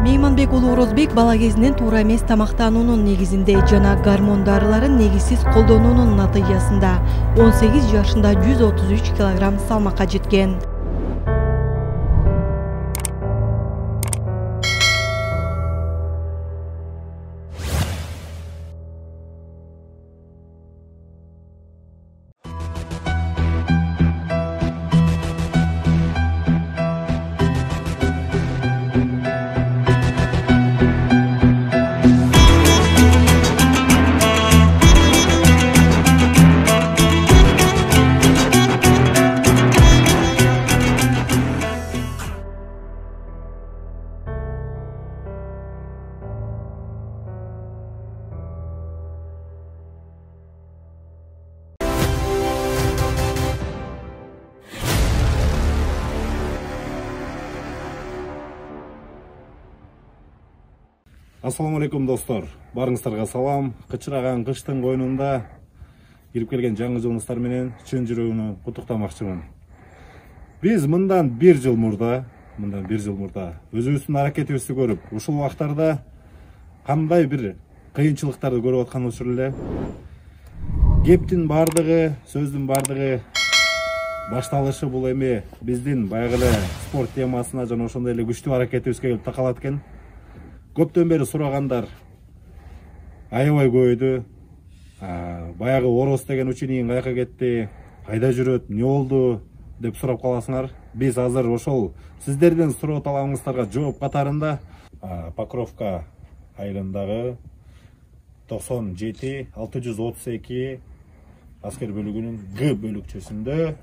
Мейманбек уулу Орозбек бала кезинен туура эмес тамактануунун негизинде жана гормон дарыларын негизсиз колдонуунун натыйжасында 18 жашында 133 килограмм салмакка жеткен. Ассаламу алейкум достор. Барыңыздарга салам. Кычыраган кыштын койнунда кирип келген жаңы жылыңыздар менен чын жүрөгүнөн куттуктамакчымын. Биз мындан бир жыл мурда өзүбүздүн аракетибизди көрүп, ушул убактарда кандай бир кыйынчылыктарды көрүп аткан учур эле кептин бардыгы, сөздүн бардыгы башталышы бул эми биздин баягы эле спорт темасына жана ошондой эле күчтүү аракетибизге келип такалат экен. Көптөн бери сурагандар аябай көбөйдү. Баягы Ороз деген учениң каяка кетти, кайда жүрөт, эмне болду деп сурап каласыңар. Биз азыр ошол сиздердин суроо талабыңыздарга жооп катарында Покровка айылындагы 97-632 аскер бөлүгүнүн Г бөлүкчөсүндө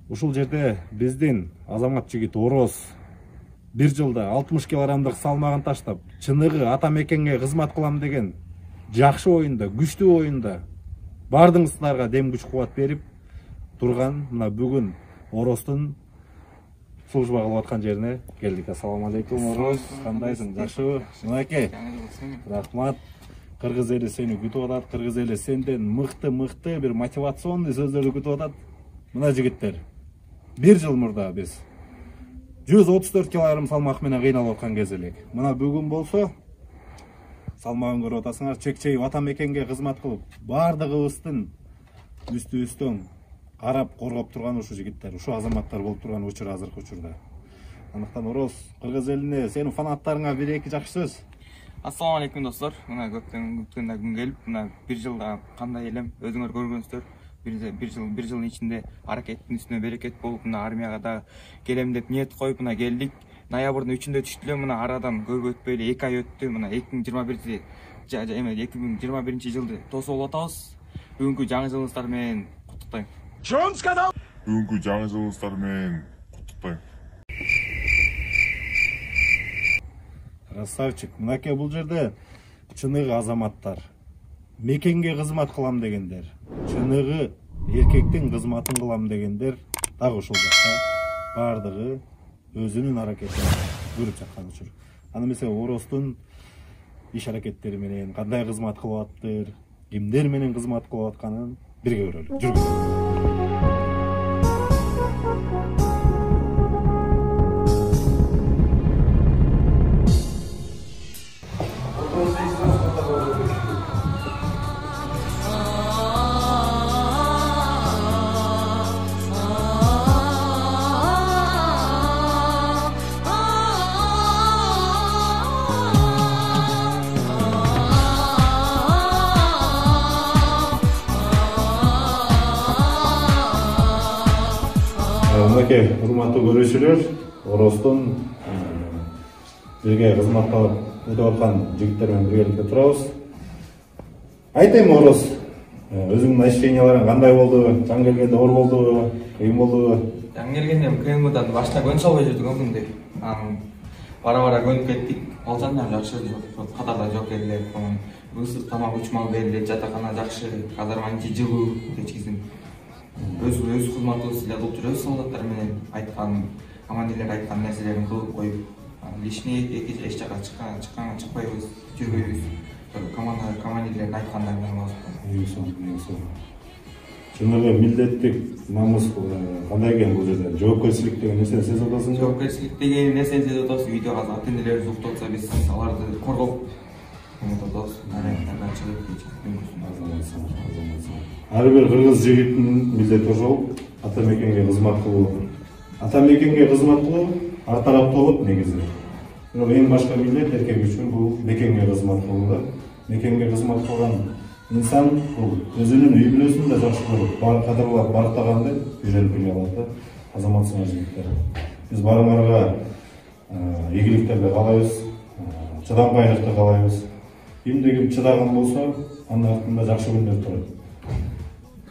ушул жерде биздин азамат жигит Ороз бир жылда 60 килограммдык салмагын таштап, чыныгы ата мекенге кызмат кылам деген жакшы оюнда, күчтүү оюнда бардыңыздарга дем күч кубат берип турган мына бүгүн Ороздун служба кылып аткан жерине келдик. Ассаламу алейкум Ороз, кандайсың? Жакшыбы? Мынакей. Рахмат. Кыргыз эли сени күтүп атат. Кыргыз эли сенден мыкты бир мотивационный сөздөрдү күтүп атат. Мына жигиттер. Бир жыл мурда биз 134 килограмм салмак менен кыйналып аткан кез элек. Мына бүгүн болсо салмагын көрүп атасыңар, чек-чейип ата мекенге кызмат кылып, бардыгыбыздын үстүбүздөн карап коргоп турган ушу жигиттер, ушу азаматтар болуп турган учур азыркы учурда. Андыктан Ороз, кыргыз элине сенин фанаттарыңа бир эки жакшы сөз. Ассаламу алейкум достор. Мына көптөн күн келип, мына бир жылда кандай элем өзүңөр көргөнсүздөр. Bir жылдын ичинде аракеттин үстүнө берекет болуп, мына армияга да келем деп ниет коюп мына келдик. Ноябрдын 3-үндө түштү, мына арадан көп өтпөй эле 2 ай өттү. Мына 2021 жылды тосуп алып атабыз. Бүгүнкү жаңы жылыңыздар менен куттуктайм. Красавчик. Мынакей бул жерде чыныгы азаматтар, мекенге кызмат кылам дегендер, чыныгы эркектин кызматын кылам дегендер дагы ушул жакта бардыгы өзүнүн аракетин көрүп жаткан учур. Аны эмесе Ороздун иш аракеттери менен кандай кызмат кылып аттыр, кимдер менен кызмат кылып атканын бирге көрөлү. Жүргүзөлү. Мынакей урматтуу көрүүчүлөр, Ороздун бирге кызматта өтүп аткан жигиттер менен биргеликте турабыз. Айтайм Ороз, өзүңдүн ощущенияларың кандай болду? Жан келгенде оор болдубу, кыйын болдубу? Жан келгенде кыйын болду, башта көнүшө албай жүрдүк өмүндө. Бара көнүп кеттик. Ал жандан жакшы катарда жок эле. Ысык тамак учмал бериле, жатакана жакшы, казарманчы жылуу, кечкисин. Өз кызматыбызды эле кылып жүрөбүз, солдаттар менен айткан, командирлер айткан нерселерин кылып коюп, лишний эч жака чыкпайбыз, жүрбөйбүз. Командирлердин айткандарын Жаңағы милдеттик намыс кандай экен бул жерде? Жоопкерчилик деген нерсени сезип атасың? Жоопкерчилик деген нерсени сезип атабыз. Үйдө азыр ата-энелерибиз уктап атса, биз аларды коргоп атабыз. Арендадан чыгып кетиши. Ар бир кыргыз жигитинин милдети ошол ата мекенге кызмат кылуу. Ата мекенге кызмат кылуу ар тараптуу болот негизи. Бирок эң башка милдет эркек үчүн бул мекенге кызмат кылуу да. Мекенге кызмат кылган инсан бул өзүнүн үй бүлөсүн да жакшы көрүп, кадырлап, бактаганды үйрөнүп келе алат да. Азаматсыңар жигиттер. Биз барыңарга ийгиликтерди каалайбыз, чыдамгайлыкты каалайбыз. Кимде ким чыдаган болсо, анын артында жакшы күндөр турат.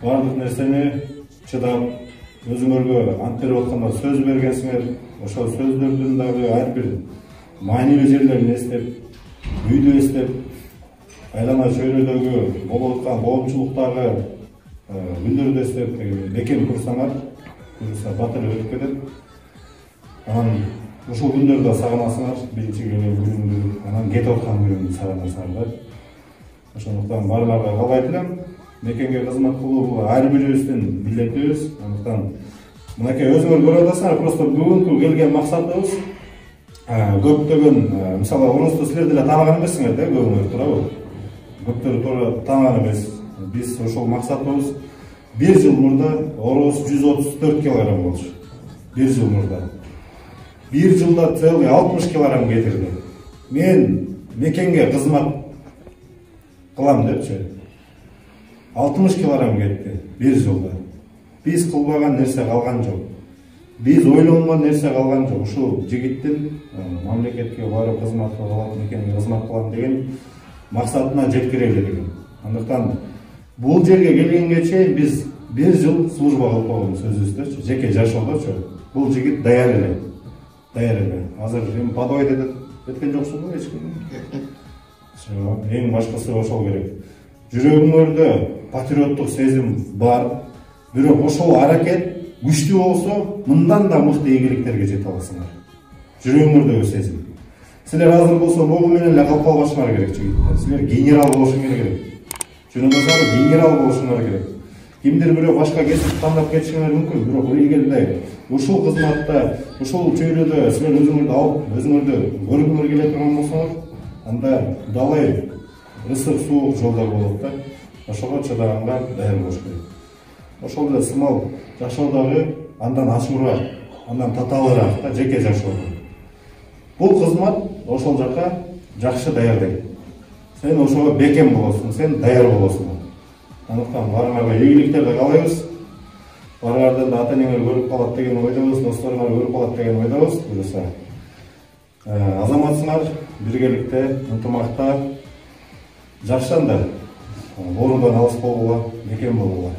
Бардык нерсени чыдап, өзүңөргө ант берип атканда сөз бергенсиңер, ошол сөздөрдүн дагы ар бир маанилүү жерлерин эстеп, үйдү эстеп, айлана чөйрөдөгү болуп аткан коомчулуктагы күндөрдү эстеп, бекем турсаңар, буюрса батыр өтүп кетет. Анан ушул күндөрдү сагынасыңар, биринчи күндү, анан кетип аткан күндү сагынасыңар да. Ошондуктан баарыңарга каалайт элем, мекенге кызмат кылуу бул ар бирибиздин милдетибиз. Андыктан мынакей өзүңөр көрүп атасыңар, просто бүгүнкү келген максатыбыз көптөгөн, мисалы Оросту силер деле тааныган эмессиңер да, көбүңөр туурабы? Көптөр туура тааныган эмес. Биз ошол максатыбыз 1 жыл мурда Орос 134 килограмм болчу. 1 жыл мурда. 1 жылда целый 60 килограмм кетирди. Мен мекенге кызмат кылам депчи. 60 килограмм кетти 1 жылда. Биз кылбаган нерсе калган жок. Биз ойлонгон нерсе калган жок. Ушул жигиттин мамлекетке барып кызмат кылып, мекенге кызмат кылам деген максатына жеткирели деген. Андыктан бул жерге келгенге чейин биз 1 жыл служба кылып койгонбуз өзүбүздөрчү, жеке жашоодочу. Бул жигит даяр эле. Даяр эле. Азыр эми подавать эткен жоксуңбу эч ким? Эң башкысы ошол керек. Жүрөгүңөрдө патриоттук сезим бар, бирок ошол аракет күчтүү болсо, мындан да мыкты ийгиликтерге жете аласыңар. Жүрөгүңөрдөгү сезим. Силер азыр болсо могу менен эле калып калбашыңар керек жигиттер. Силер генерал болушуңар керек. Жөнөкөй генерал болушуңар керек. Кимдир бирөө башка кесип тандап кетишиңер мүмкүн, бирок илгерде ушул кызматта, ушул чөйрөдө силер өзүңөрдү алып, өзүңөрдү көргүңөр келе турган болсоңор, анда далай ысык суук жолдор болот да. Ошого чыдаганга даяр болуш керек. Ошол эле сымал жашоодогу андан ачуураак, андан татаалыраак да жеке жашоо. Бул кызмат ошол жака жакшы даярдайт. Сен ошого бекем болосуң, сен даяр болосуң. Андыктан баарыңарга ийгиликтерди каалайбыз. Баарыңардан да ата-энеңер көрүп калат деген ойдобуз, досторуңар көрүп калат деген ойдобуз. Буюрса азаматсыңар, биргеликте, ынтымакта жакшы анда. Оорудан алыс болууга, бекем болууга.